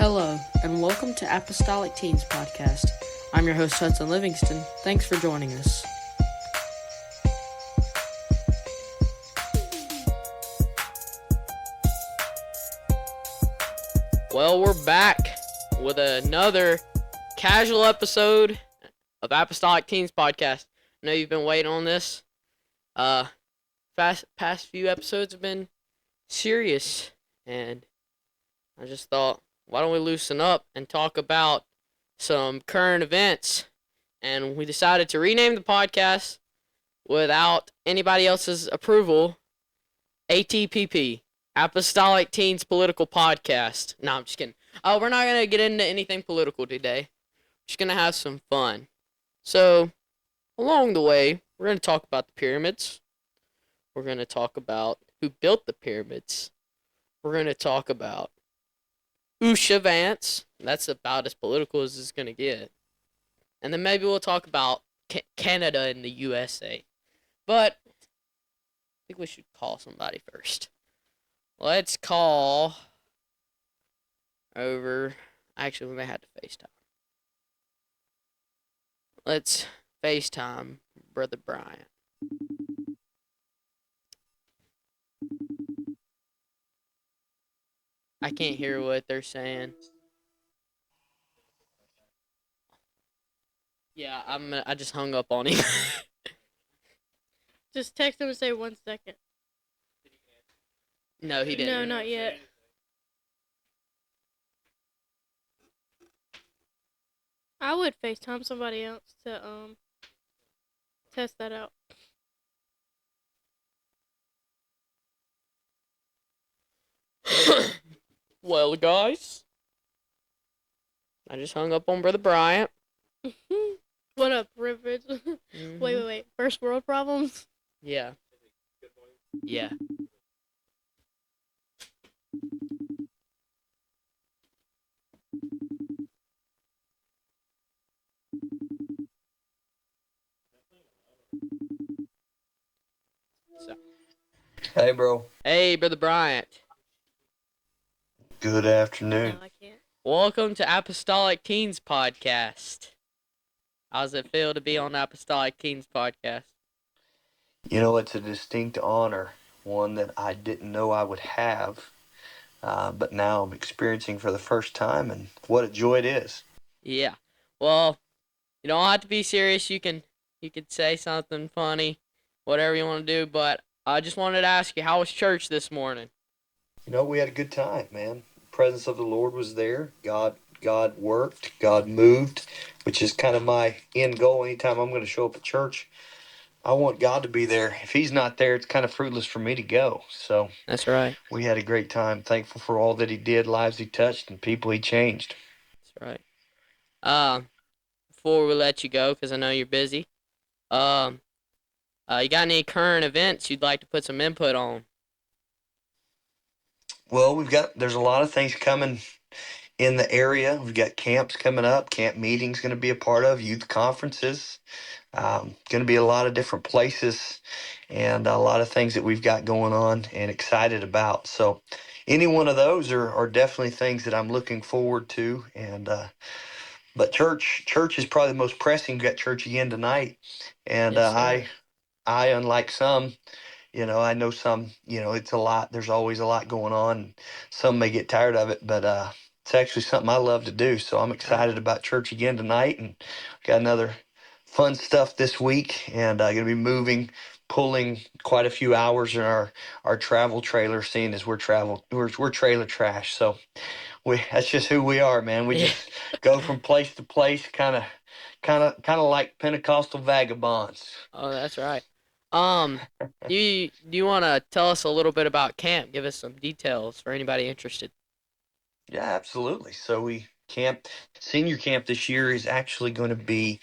Hello, and welcome to Apostolic Teens Podcast. I'm your host, Hudson Livingston. Thanks for joining us. Well, we're back with another casual episode of Apostolic Teens Podcast. I know you've been waiting on this. Past few episodes have been serious, and I just thought, why don't we loosen up and talk about some current events? And we decided to rename the podcast without anybody else's approval, ATPP. Apostolic Teens Political Podcast. No, I'm just kidding. We're not going to get into anything political today. We're just going to have some fun. So, along the way, we're going to talk about the pyramids. We're going to talk about who built the pyramids. We're going to talk about Usha Vance. That's about as political as it's going to get. And then maybe we'll talk about Canada and the USA. But I think we should call somebody first. Let's call over. Actually, we may have to FaceTime. Let's FaceTime Brother Bryant. I can't hear what they're saying. Yeah, I just hung up on him. Just text him and say 1 second. No, he didn't. No, not yet. I would FaceTime somebody else to test that out. Well, guys, I just hung up on Brother Bryant. What up, privilege? Wait. First world problems? Yeah. Yeah. Hey, bro. Hey, Brother Bryant. Good afternoon. No, I can't. Welcome to Apostolic Teens Podcast. How does it feel to be on Apostolic Teens Podcast? You know, it's a distinct honor, one that I didn't know I would have, but now I'm experiencing for the first time, and what a joy it is. Yeah. Well, you don't have to be serious. You could say something funny, whatever you want to do, but I just wanted to ask you, how was church this morning? You know, we had a good time, man. The presence of the Lord was there. God worked. God moved, which is kind of my end goal. Anytime I'm going to show up at church, I want God to be there. If He's not there, it's kind of fruitless for me to go. So That's right. we had a great time. Thankful for all that He did, lives He touched, and people He changed. That's right. Before we let you go, because I know you're busy, you got any current events you'd like to put some input on? Well, there's a lot of things coming in the area. We've got camps coming up, camp meetings going to be a part of, youth conferences, going to be a lot of different places and a lot of things that we've got going on and excited about. So any one of those are definitely things that I'm looking forward to. And but church is probably the most pressing. We've got church again tonight. And Yes, I, unlike some, I know some, it's a lot. There's always a lot going on. Some may get tired of it, but it's actually something I love to do. So I'm excited about church again tonight, and got another fun stuff this week, and going to be pulling quite a few hours in our travel trailer, seeing as we're trailer trash. So that's just who we are, man. We just go from place to place, kind of like Pentecostal vagabonds. Oh, that's right. Do you want to tell us a little bit about camp? Give us some details for anybody interested. Yeah, absolutely. So senior camp this year is actually going to be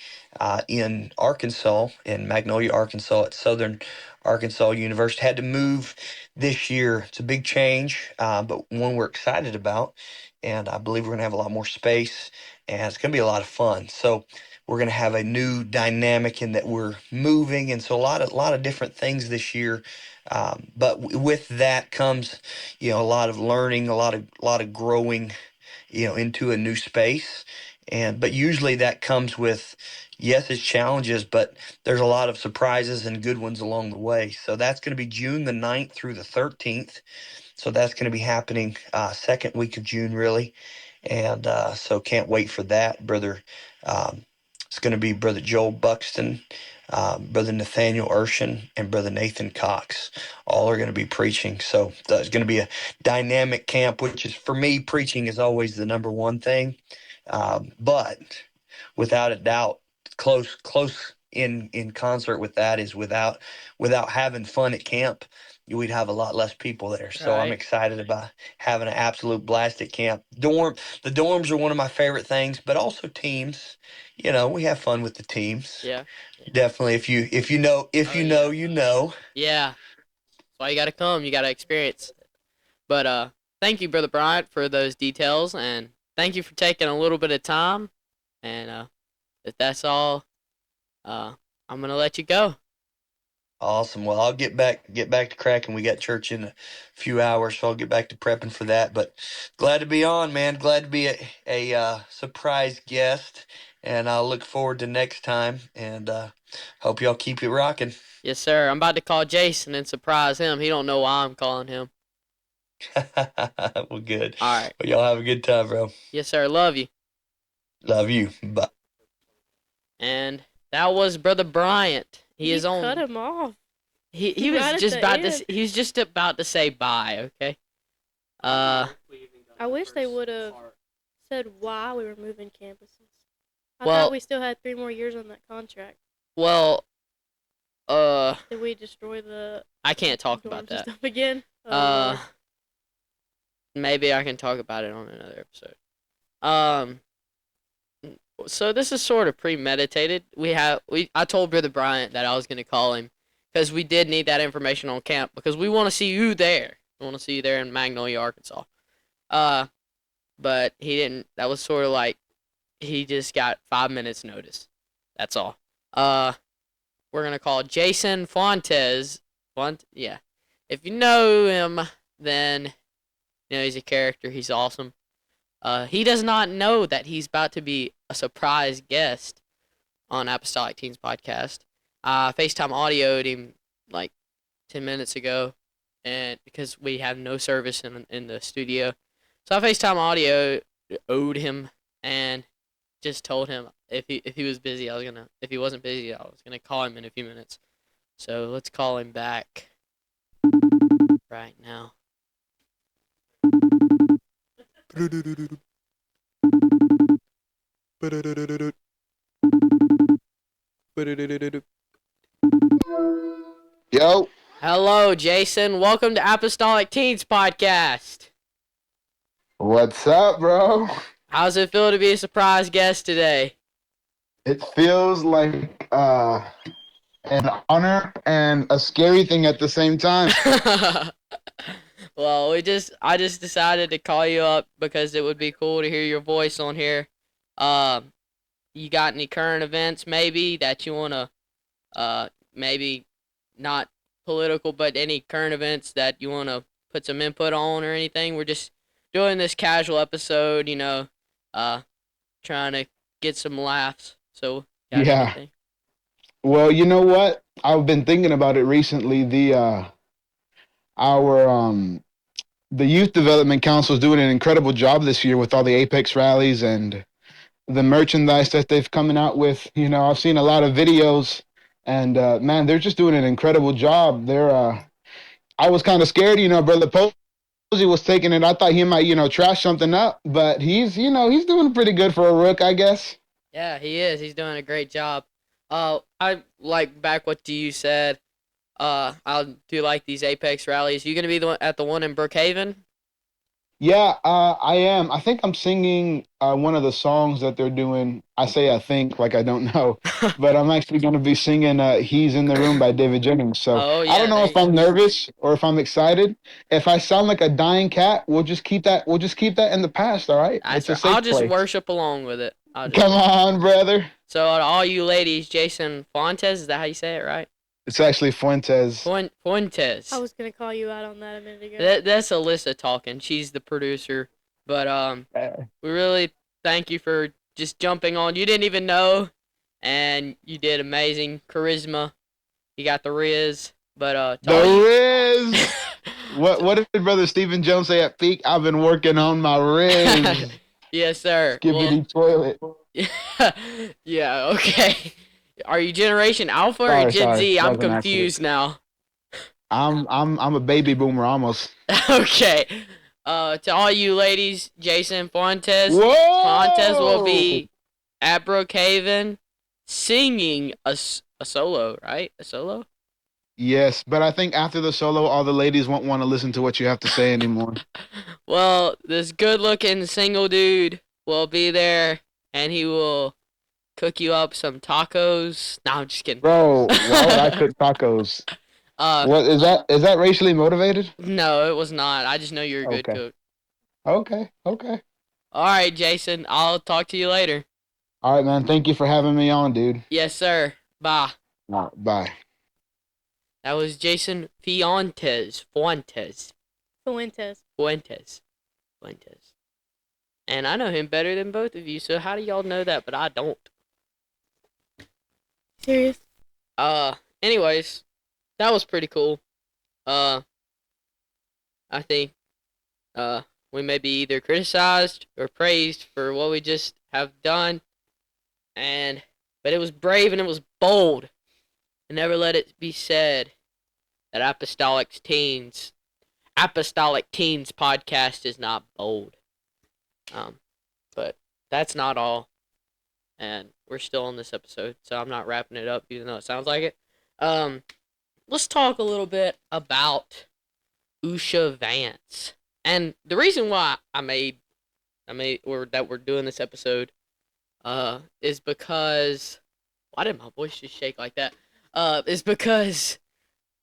in Arkansas, in Magnolia, Arkansas, at Southern Arkansas University. Had to move this year. It's a big change, but one we're excited about, and I believe we're going to have a lot more space, and it's going to be a lot of fun. So we're going to have a new dynamic in that we're moving, and so a lot of different things this year. But with that comes, a lot of learning, a lot of growing into a new space. But usually that comes with, yes, it's challenges, but there's a lot of surprises and good ones along the way. So that's going to be June the 9th through the 13th. So that's going to be happening second week of June, really. And so can't wait for that, brother. Um, it's going to be Brother Joel Buxton, Brother Nathaniel Urshan, and Brother Nathan Cox. All are going to be preaching. So it's going to be a dynamic camp, which is, for me, preaching is always the number one thing. But without a doubt, close in concert with that is without having fun at camp, we'd have a lot less people there. So I'm Right. excited about having an absolute blast at camp. The dorms are one of my favorite things, but also teams. We have fun with the teams. Yeah. Definitely, if you know, Oh, you know. Yeah. That's why you gotta come. You gotta experience. But thank you, Brother Bryant, for those details, and thank you for taking a little bit of time. And if that's all, I'm gonna let you go. Awesome. Well, I'll get back to cracking. We got church in a few hours, so I'll get back to prepping for that. But glad to be on, man. Glad to be a surprise guest, and I'll look forward to next time. And hope y'all keep it rocking. Yes, sir. I'm about to call Jason and surprise him. He don't know why I'm calling him. Well, good. All right. Well, y'all have a good time, bro. Yes, sir. Love you. Love you. Bye. And that was Brother Bryant. He is on. Cut him off. He was Right at just the about to. end. He was just about to say bye. Okay. I wish they would have said why we were moving campuses. I Well- thought we still had 3 more years on that contract. Well. Did we destroy the I can't talk dorms about and that. stuff again? Maybe I can talk about it on another episode. So this is sort of premeditated. I told Brother Bryant that I was gonna call him because we did need that information on camp because we want to see you there. We want to see you there in Magnolia, Arkansas. But he didn't. That was sort of like he just got 5 minutes notice. That's all. We're gonna call Jason Fontes. Yeah. If you know him, then he's a character. He's awesome. He does not know that he's about to be a surprise guest on Apostolic Teens podcast. FaceTime audioed him like 10 minutes ago, and because we have no service in the studio, so I FaceTime audio owed him and just told him if he was busy, if he wasn't busy, I was gonna call him in a few minutes. So let's call him back right now. Yo, Hello, Jason. Welcome to Apostolic Teens podcast. what's up, bro? How's it feel to be a surprise guest today? It feels like an honor and a scary thing at the same time. Well, I just decided to call you up because it would be cool to hear your voice on here. You got any current events maybe that you wanna maybe not political, but any current events that you wanna put some input on or anything? We're just doing this casual episode, trying to get some laughs. So got Yeah. anything? Well, you know what? I've been thinking about it recently. The Youth Development Council is doing an incredible job this year with all the Apex rallies and the merchandise that they've coming out with. I've seen a lot of videos, and man, they're just doing an incredible job. I was kind of scared, Brother Posey was taking it. I thought he might, trash something up, but he's doing pretty good for a rook, I guess. Yeah, he is. He's doing a great job. I like back what you said. I do like these Apex rallies. You gonna be at the one in Brookhaven? Yeah, I am. I think I'm singing one of the songs that they're doing. I say I think like I don't know, but I'm actually going to be singing "He's in the Room" by David Jennings. So Oh, I yeah, don't know there if you I'm nervous or if I'm excited. If I sound like a dying cat, we'll just keep that. We'll just keep that in the past. All right. That's It's a right. safe I'll just place. worship along with it. Come on, brother. So to all you ladies, Jason Fontes, is that how you say it, right? It's actually Fuentes. Fuentes. I was gonna call you out on that a minute ago. That's Alyssa talking. She's the producer But we really thank you for just jumping on. You didn't even know, and you did amazing. Charisma. You got the Riz. But The Riz. What did Brother Stephen Jones say at peak? I've been working on my Riz. Yes, sir. Skibbity toilet. Yeah, okay. Are you Generation Alpha or Sorry, Gen Z? that I'm was an confused now. I'm a baby boomer almost. Okay. To all you ladies, Jason Fuentes. Whoa! Fuentes will be at Brookhaven singing a solo, right? A solo? Yes, but I think after the solo, all the ladies won't want to listen to what you have to say anymore. Well, this good-looking single dude will be there, and he will cook you up some tacos. No, I'm just kidding. Bro, why would I cook tacos? What is that? Is that racially motivated? No, it was not. I just know you're a good cook. Okay. All right, Jason. I'll talk to you later. All right, man. Thank you for having me on, dude. Yes, sir. Bye. Bye. That was Jason Fuentes. And I know him better than both of you, so how do y'all know that, but I don't? Serious? Anyways, that was pretty cool. I think, we may be either criticized or praised for what we just have done, but it was brave and it was bold. And never let it be said that Apostolic Teens podcast is not bold. But that's not all. And we're still on this episode, so I'm not wrapping it up, even though it sounds like it. Let's talk a little bit about Usha Vance. And the reason why that we're doing this episode, is because, why did my voice just shake like that? Is because,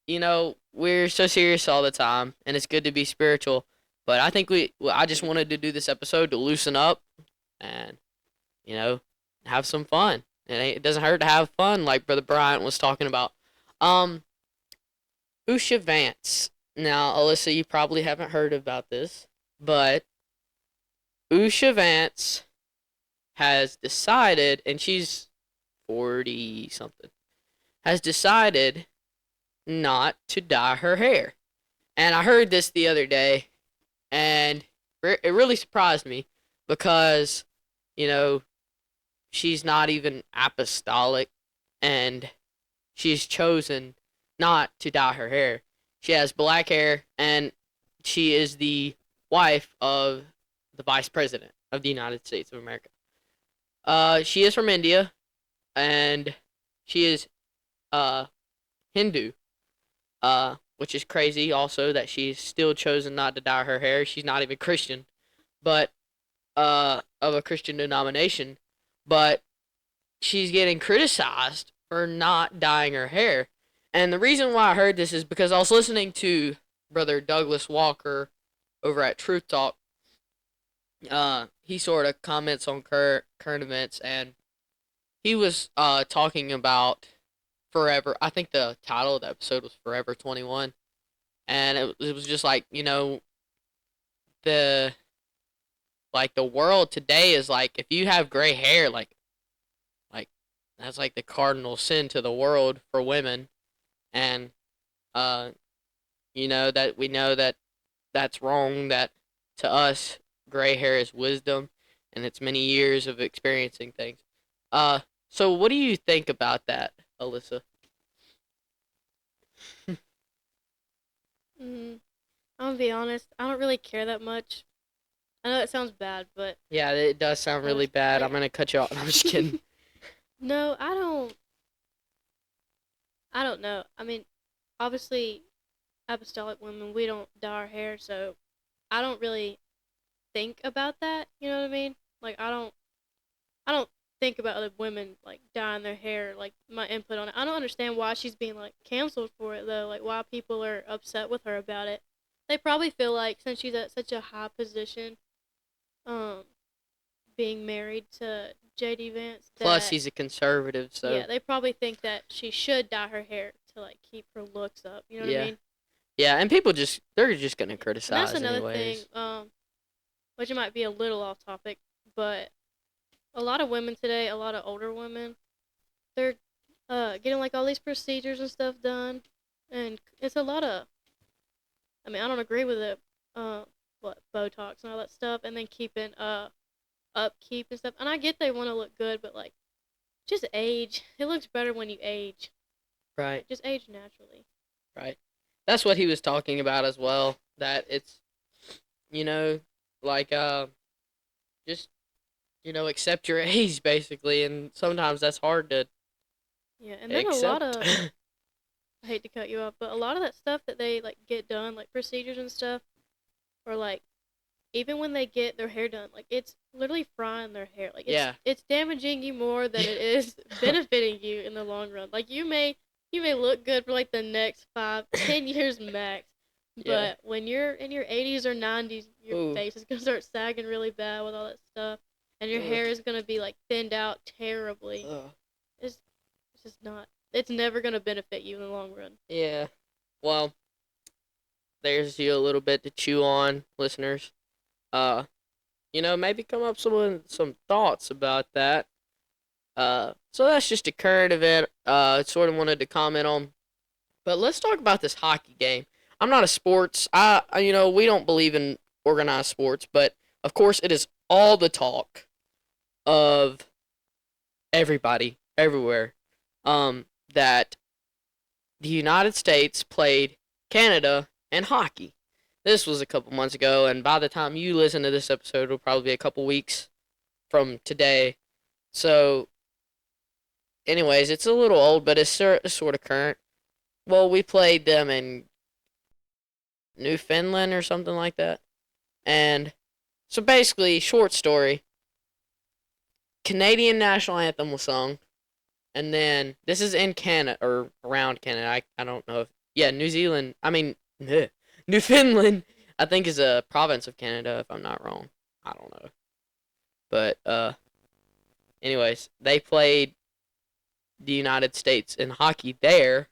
we're so serious all the time, and it's good to be spiritual. But I think I just wanted to do this episode to loosen up and, have some fun. It doesn't hurt to have fun, like Brother Bryant was talking about. Usha Vance. Now, Alyssa, you probably haven't heard about this, but Usha Vance has decided, and she's 40-something, has decided not to dye her hair. And I heard this the other day, and it really surprised me because, she's not even apostolic, and she's chosen not to dye her hair. She has black hair, and she is the wife of the Vice President of the United States of America. She is from India, and she is Hindu, which is crazy also that she's still chosen not to dye her hair. She's not even Christian, but of a Christian denomination, but she's getting criticized for not dyeing her hair. And the reason why I heard this is because I was listening to Brother Douglas Walker over at Truth Talk. He sort of comments on current events, and he was talking about Forever. I think the title of the episode was Forever 21, and it was just like, the world today is like, if you have gray hair, like that's like the cardinal sin to the world for women, and that we know that that's wrong. That to us, gray hair is wisdom, and it's many years of experiencing things. So what do you think about that, Alyssa? I'm gonna be honest. I don't really care that much. I know it sounds bad, but Yeah, it does sound really bad. I'm gonna cut you off. I'm just kidding. no, I don't know. I mean, obviously, apostolic women, we don't dye our hair, so I don't really think about that. You know what I mean? Like, I don't think about other women like dyeing their hair. Like, my input on it. I don't understand why she's being like canceled for it though. Like, why people are upset with her about it. They probably feel like since she's at such a high position, being married to JD Vance. Plus, he's a conservative, so yeah, they probably think that she should dye her hair to like keep her looks up. You know what I mean? Yeah, and people they're just gonna And criticize that's another anyways. thing. which it might be a little off topic, but a lot of women today, a lot of older women, they're getting like all these procedures and stuff done, and it's a lot of. I mean, I don't agree with it. What Botox and all that stuff, and then keeping upkeep and stuff. And I get they want to look good, but like, just age. It looks better when you age. Right. Just age naturally. Right. That's what he was talking about as well. That it's, you know, like just accept your age basically, and sometimes that's hard to Yeah, and then a accept. lot of. I hate to cut you off, but a lot of that stuff that they like get done, like procedures and stuff, or like even when they get their hair done, like it's literally frying their hair. Like Yeah. it's damaging you more than it is benefiting you in the long run. Like you may look good for like the next 5, 10 years max. Yeah. But when you're in your 80s or 90s, your Ooh. face is gonna start sagging really bad with all that stuff, and your Ugh. hair is gonna be like thinned out terribly. Ugh. It's just not. It's never gonna benefit you in the long run. Yeah. Well, there's you a little bit to chew on, listeners. Maybe come up with some thoughts about that. So that's just a current event. Sort of wanted to comment on. But let's talk about this hockey game. I'm not a sports. We don't believe in organized sports, but of course it is all the talk of everybody, everywhere, that the United States played Canada in hockey. This was a couple months ago, and by the time you listen to this episode, it'll probably be a couple weeks from today. So, anyways, it's a little old, but it's sort of current. Well, we played them in Newfoundland or something like that. And so basically, short story, Canadian national anthem was sung. And then, this is in Canada, or around Canada. I don't know if, yeah, Newfoundland, I think, is a province of Canada, if I'm not wrong. I don't know. But, anyways, they played the United States in hockey there.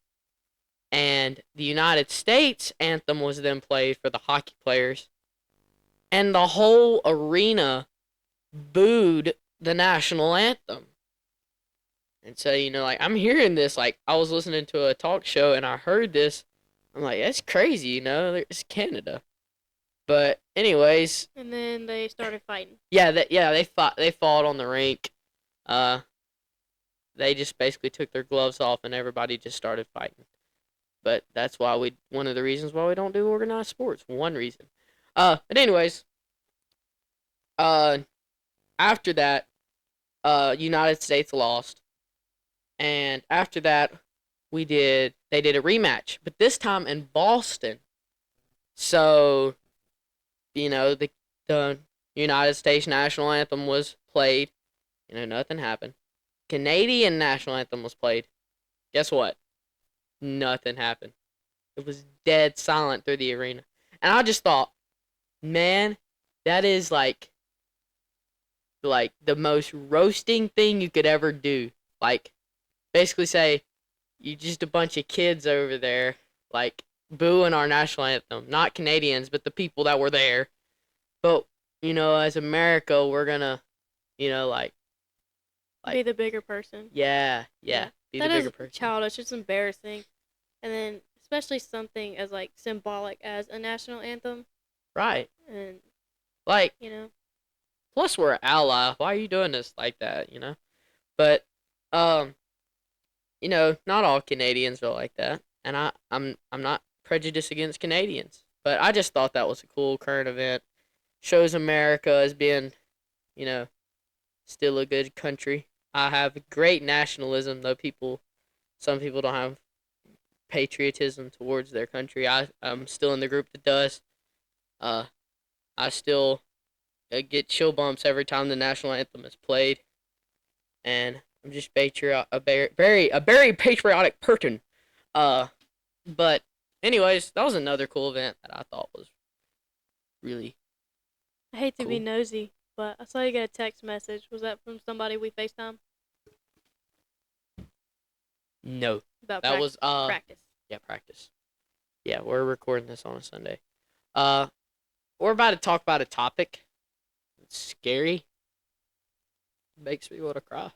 And the United States anthem was then played for the hockey players. And the whole arena booed the national anthem. And so, I'm hearing this, like, I was listening to a talk show and I heard this. I'm like, that's crazy, it's Canada. But anyways. And then they started fighting. Yeah, they fought on the rink. They just basically took their gloves off and everybody just started fighting. But that's one of the reasons why we don't do organized sports. One reason. But anyways. After that, United States lost. And after that, they did a rematch, but this time in Boston. So, the United States national anthem was played. Nothing happened. Canadian national anthem was played. Guess what? Nothing happened. It was dead silent through the arena. And I just thought, man, that is like the most roasting thing you could ever do. Like, basically say, you just a bunch of kids over there, like, booing our national anthem. Not Canadians, but the people that were there. But, as America, we're gonna, Be the bigger person. Yeah. Be That the bigger is person. childish. It's embarrassing. And then, especially something as, like, symbolic as a national anthem. Right. And, Like, plus we're an ally. Why are you doing this like that, But, not all Canadians are like that. And I'm not prejudiced against Canadians. But I just thought that was a cool current event. Shows America as being, still a good country. I have great nationalism, though some people don't have patriotism towards their country. I'm still in the group that does. I still get chill bumps every time the national anthem is played. And I'm just a very patriotic person. But anyways, that was another cool event that I thought was really I hate to be cool. nosy, but I saw you get a text message. Was that from somebody we FaceTime? No. About That was practice. Yeah, practice. Yeah, we're recording this on a Sunday. We're about to talk about a topic scary. It makes me want to cry.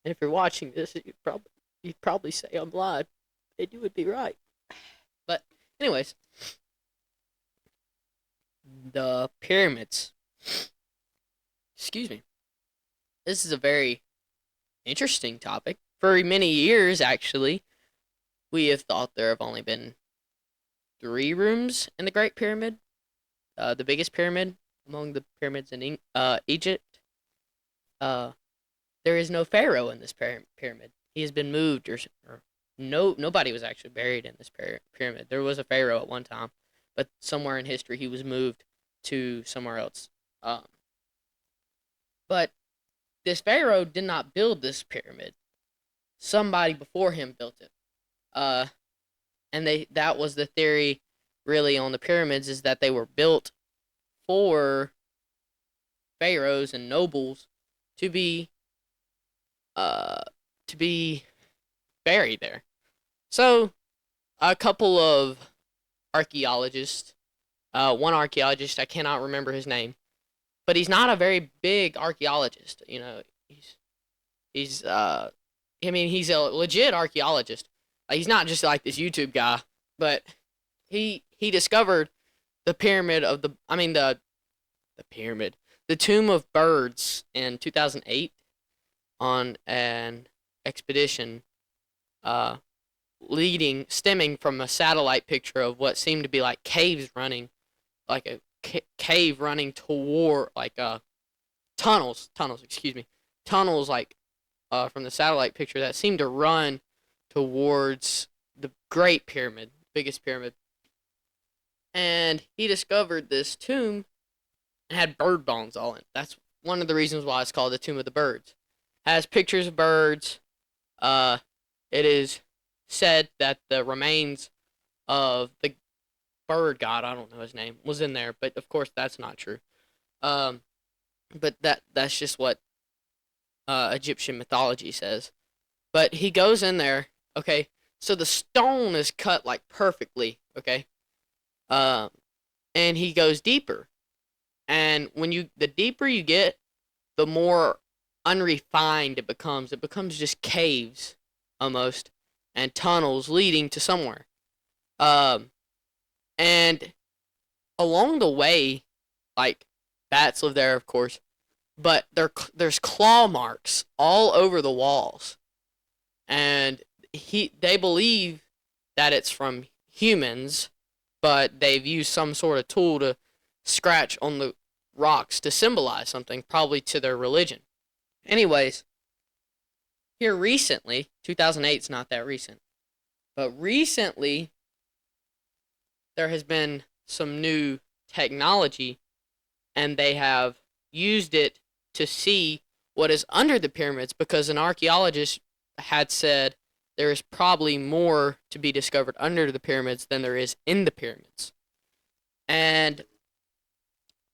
And if you're watching this, you'd probably say I'm lying, and you would be right. But anyways, the pyramids. Excuse me. This is a very interesting topic. For many years, actually, we have thought there have only been 3 rooms in the Great Pyramid. The biggest pyramid among the pyramids in Egypt. There is no pharaoh in this pyramid. He has been moved, or nobody was actually buried in this pyramid. There was a pharaoh at one time, but somewhere in history he was moved to somewhere else. But this pharaoh did not build this pyramid. Somebody before him built it. And that was the theory really on the pyramids, is that they were built for pharaohs and nobles to be buried there. So a couple of archaeologists, one archaeologist, I cannot remember his name, but he's not a very big archaeologist. You know, he's a legit archaeologist. He's not just like this YouTube guy, but he discovered the pyramid of the pyramid, the Tomb of Birds in 2008 on an expedition, stemming from a satellite picture of what seemed to be like caves running, like a cave running toward tunnels, like from the satellite picture that seemed to run towards the Great Pyramid, biggest pyramid. And he discovered this tomb and had bird bones all in it. That's one of the reasons why it's called the Tomb of the Birds. Has pictures of birds. It is said that the remains of the bird god, I don't know his name, was in there, but of course that's not true. But that's just what Egyptian mythology says. But he goes in there, okay, so the stone is cut like perfectly, okay, and he goes deeper, and the deeper you get, the more unrefined it becomes. It becomes just caves almost, and tunnels leading to somewhere. And along the way, like, bats live there, of course, but there's claw marks all over the walls, and they believe that it's from humans, but they've used some sort of tool to scratch on the rocks to symbolize something, probably to their religion. Anyways, here recently, 2008's not that recent, but recently there has been some new technology, and they have used it to see what is under the pyramids, because an archaeologist had said there is probably more to be discovered under the pyramids than there is in the pyramids. And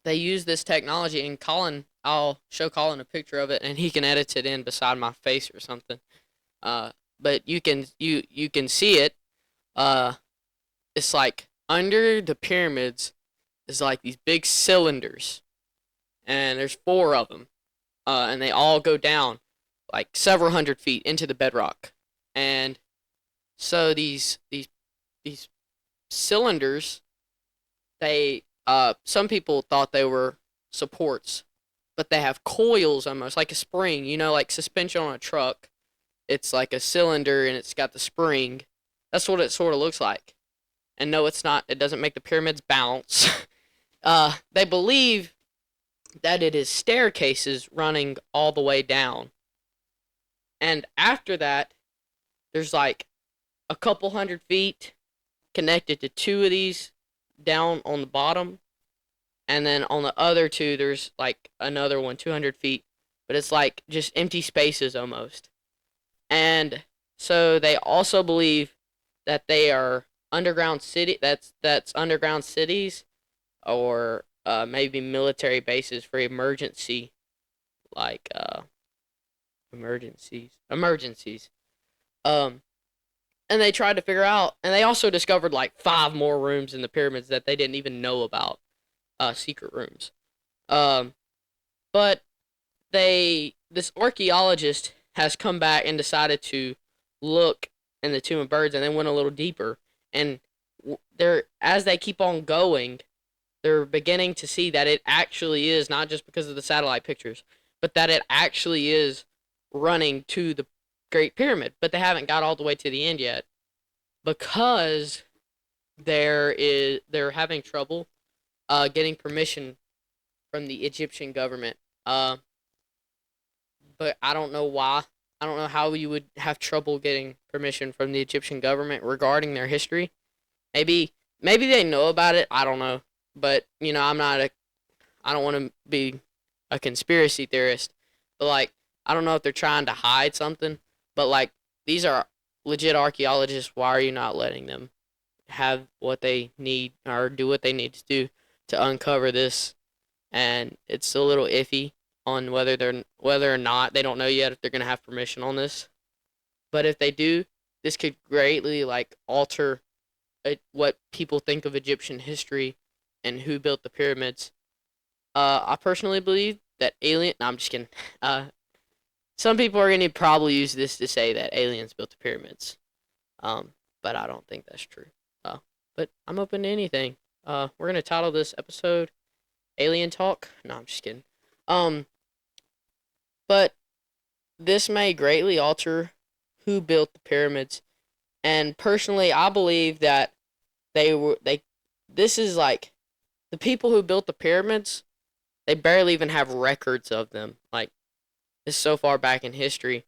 they use this technology, and I'll show Colin a picture of it, and he can edit it in beside my face or something. But you can see it. It's like under the pyramids is like these big cylinders, and there's 4 of them, and they all go down like several hundred feet into the bedrock. And so these cylinders, they some people thought they were supports, but they have coils almost like a spring, like suspension on a truck. It's like a cylinder and it's got the spring. That's what it sort of looks like. And no, it's not. It doesn't make the pyramids bounce. They believe that it is staircases running all the way down. And after that, there's like a couple hundred feet connected to 2 of these down on the bottom. And then on the other 2, there's like another one, 200 feet. But it's like just empty spaces almost. And so they also believe that they are underground that's underground cities, or maybe military bases for emergencies. And they tried to figure out, and they also discovered like 5 more rooms in the pyramids that they didn't even know about, secret rooms. But this archaeologist has come back and decided to look in the Tomb of Birds and then went a little deeper. And they're as they keep on going, they're beginning to see that it actually is not just because of the satellite pictures, but that it actually is running to the Great Pyramid. But they haven't got all the way to the end yet because they're having trouble getting permission from the Egyptian government. But I don't know why. I don't know how you would have trouble getting permission from the Egyptian government regarding their history. Maybe they know about it. I don't know. But I don't want to be a conspiracy theorist. But like, I don't know if they're trying to hide something. But like, these are legit archaeologists. Why are you not letting them have what they need or do what they need to do to uncover this? And it's a little iffy on whether or not they don't know yet if they're gonna have permission on this. But if they do, this could greatly like alter what people think of Egyptian history and who built the pyramids. I personally believe that alien. No, I'm just kidding. Some people are gonna probably use this to say that aliens built the pyramids. But I don't think that's true. But I'm open to anything. We're gonna title this episode "Alien Talk." No, I'm just kidding. But this may greatly alter who built the pyramids, and personally, I believe that this is like the people who built the pyramids. They barely even have records of them. Like, this is so far back in history,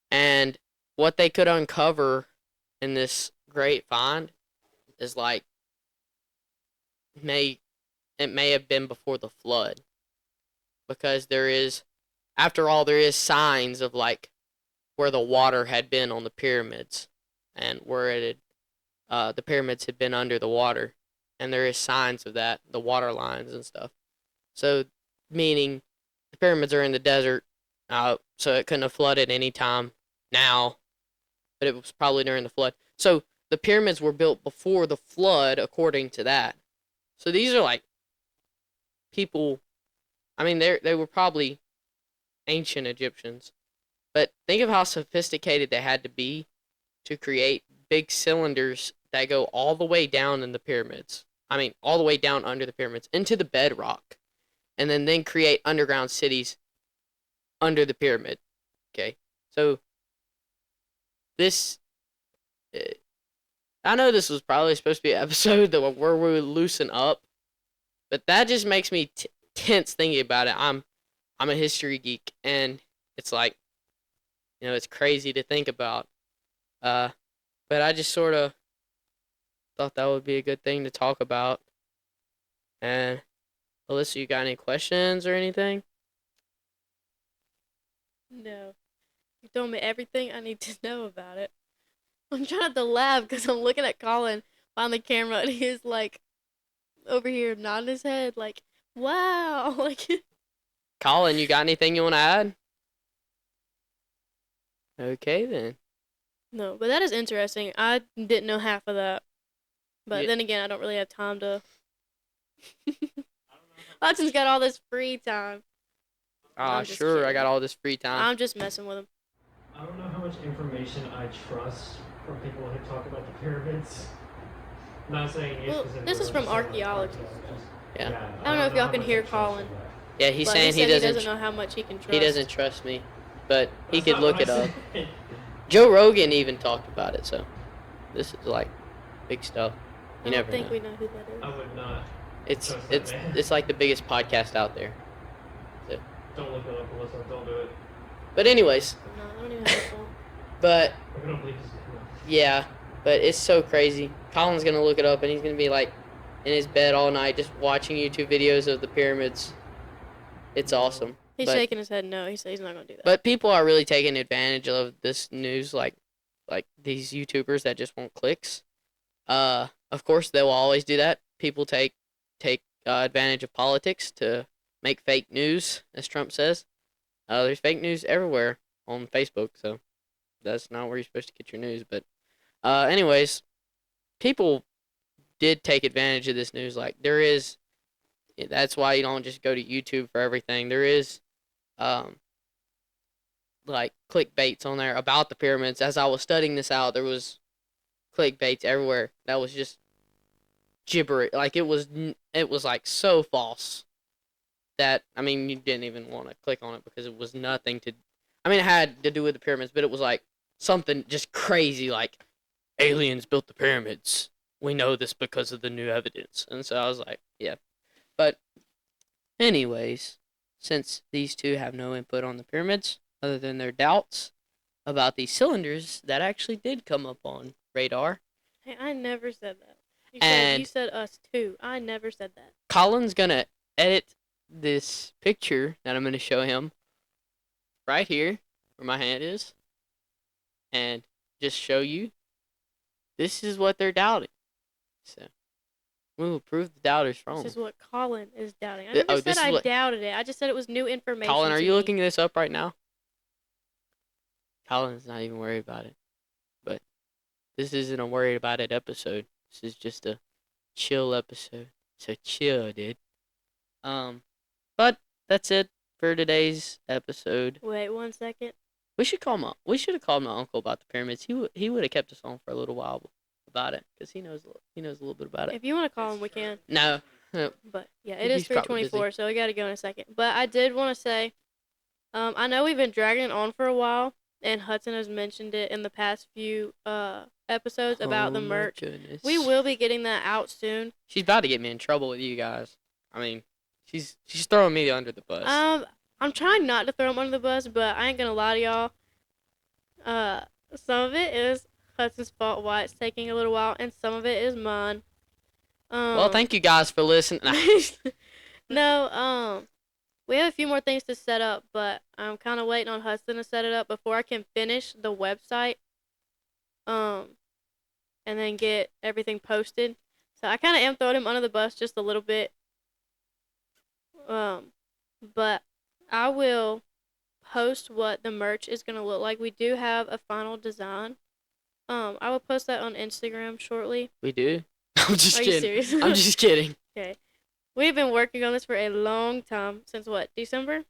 and what they could uncover in this great find is like it may have been before the flood, because after all, there is signs of like where the water had been on the pyramids, and where the pyramids had been under the water, and there is signs of that, the water lines and stuff. So, meaning the pyramids are in the desert, so it couldn't have flooded any time now, but it was probably during the flood. So the pyramids were built before the flood, according to that. So these are like people. I mean, they were probably ancient Egyptians, but think of how sophisticated they had to be to create big cylinders that go all the way down in the pyramids. I mean, all the way down under the pyramids into the bedrock, and then create underground cities under the pyramid. Okay, so this. I know this was probably supposed to be an episode where we would loosen up, but that just makes me tense thinking about it. I'm a history geek, and it's like, it's crazy to think about. But I just sort of thought that would be a good thing to talk about. And Alyssa, you got any questions or anything? No. You told me everything I need to know about it. I'm trying not to laugh because I'm looking at Colin on the camera, and he's like over here nodding his head like, wow. Like, Colin, you got anything you want to add? Okay, then. no, but that is interesting. I didn't know half of that. But then again, I don't really have time to. Hudson's got all this free time. Sure, kidding. I got all this free time. I'm just messing with him. I don't know how much information I trust from people who talk about the pyramids. Not saying you specifically. This is from archaeologists. Yeah. I don't know if y'all can hear Colin. Yeah, he's saying he doesn't know how much he can trust. He doesn't trust me, but he could look it up. Joe Rogan even talked about it, so this is like big stuff. You never know. I don't think we know who that is. I would not. It's like the biggest podcast out there. So. Don't look it up, Alyssa. Don't do it. But anyways. No, I don't even have a phone. But. I don't believe this. Yeah, but it's so crazy. Colin's gonna look it up, and he's gonna be like in his bed all night just watching YouTube videos of the pyramids. It's awesome. He's shaking his head no. He said he's not gonna do that. But people are really taking advantage of this news, like these YouTubers that just want clicks. Of course, they will always do that. People take advantage of politics to make fake news, as Trump says. There's fake news everywhere on Facebook, so that's not where you're supposed to get your news. But anyways, people did take advantage of this news. Like, there is that's why you don't just go to YouTube for everything. There is, like clickbaits on there about the pyramids. As I was studying this out, there was clickbaits everywhere that was just gibberish. Like it was like so false that you didn't even want to click on it because it was nothing to. It had to do with the pyramids, but it was like something just crazy, like aliens built the pyramids. We know this because of the new evidence, and so I was like, yeah. But, anyways, since these two have no input on the pyramids, other than their doubts about these cylinders that actually did come up on radar. Hey, I never said that. You said us too. I never said that. Colin's gonna edit this picture that I'm gonna show him right here, where my hand is, and just show you. This is what they're doubting. So. We will prove the doubters wrong. This is what Colin is doubting. I never said I doubted it. I just said it was new information. Colin, are to you me. looking this up right now? Colin's not even worried about it. But this isn't a worried about it episode. This is just a chill episode. So chill, dude. But that's it for today's episode. Wait 1 second. We should have called my uncle about the pyramids. He would have kept us on for a little while about it because he knows a little bit about it. If you want to call him, we can. No. But yeah, it is 3:24, so we got to go in a second. But I did want to say, I know we've been dragging it on for a while, and Hudson has mentioned it in the past few episodes about the merch. Goodness. We will be getting that out soon. She's about to get me in trouble with you guys. She's throwing me under the bus. I'm trying not to throw him under the bus, but I ain't gonna lie to y'all. Some of it is Hudson's fault why it's taking a little while, and some of it is mine. Well, thank you guys for listening. No, we have a few more things to set up, but I'm kind of waiting on Hudson to set it up before I can finish the website, and then get everything posted. So I kind of am throwing him under the bus just a little bit. But I will post what the merch is going to look like. We do have a final design. I will post that on Instagram shortly. We do? I'm just kidding. Are you serious? I'm just kidding. Okay. We've been working on this for a long time. Since what, December?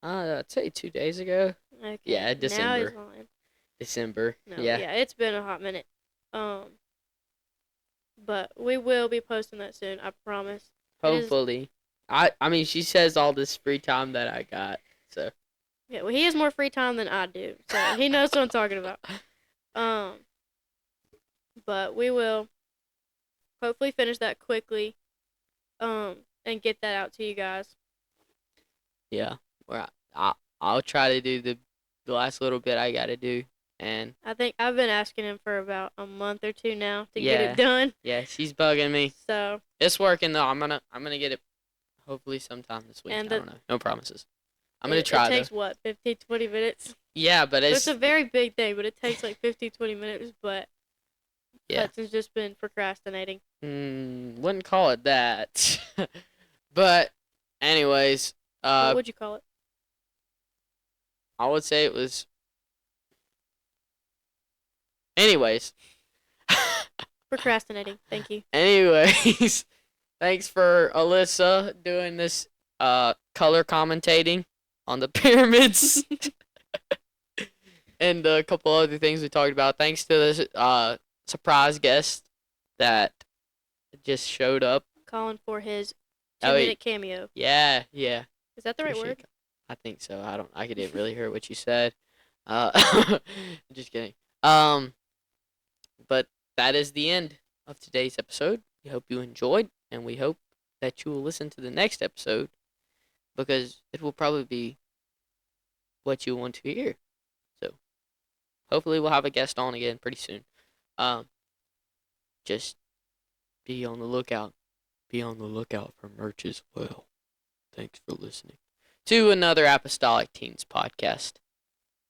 I'd say 2 days ago. Okay. Yeah, December. Now he's lying. December. No, yeah, it's been a hot minute. But we will be posting that soon, I promise. Hopefully. She says all this free time that I got, so. Yeah, well, he has more free time than I do, so he knows what I'm talking about. But we will hopefully finish that quickly, and get that out to you guys. Yeah, I'll try to do the last little bit I gotta do, and I think I've been asking him for about a month or two now to get it done. Yeah, she's bugging me. So it's working though. I'm gonna get it hopefully sometime this week. I don't know. No promises. I'm gonna try. It takes what, 15, 20 minutes? Yeah, but it's a very big thing, but it takes like 15, 20 minutes. But Hudson's just been procrastinating. Wouldn't call it that. But anyways, what would you call it? I would say it was. Anyways. Procrastinating. Thank you. Anyways, thanks for Alyssa doing this color commentating on the pyramids. And a couple other things we talked about. Thanks to the surprise guest that just showed up. Calling for his 2-minute cameo. Yeah. Is that the right word? I think so. I didn't really hear what you said. Just kidding. But that is the end of today's episode. We hope you enjoyed, and we hope that you will listen to the next episode, because it will probably be what you want to hear. So hopefully we'll have a guest on again pretty soon. Just be on the lookout. Be on the lookout for merch as well. Thanks for listening to another Apostolic Teens podcast,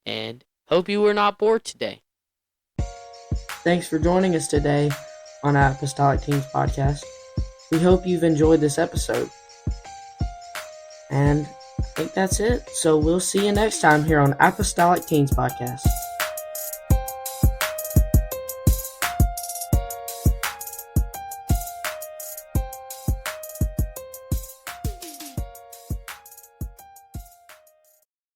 and hope you were not bored today. Thanks for joining us today on Apostolic Teens podcast. We hope you've enjoyed this episode. And I think that's it. So we'll see you next time here on Apostolic Teens podcast.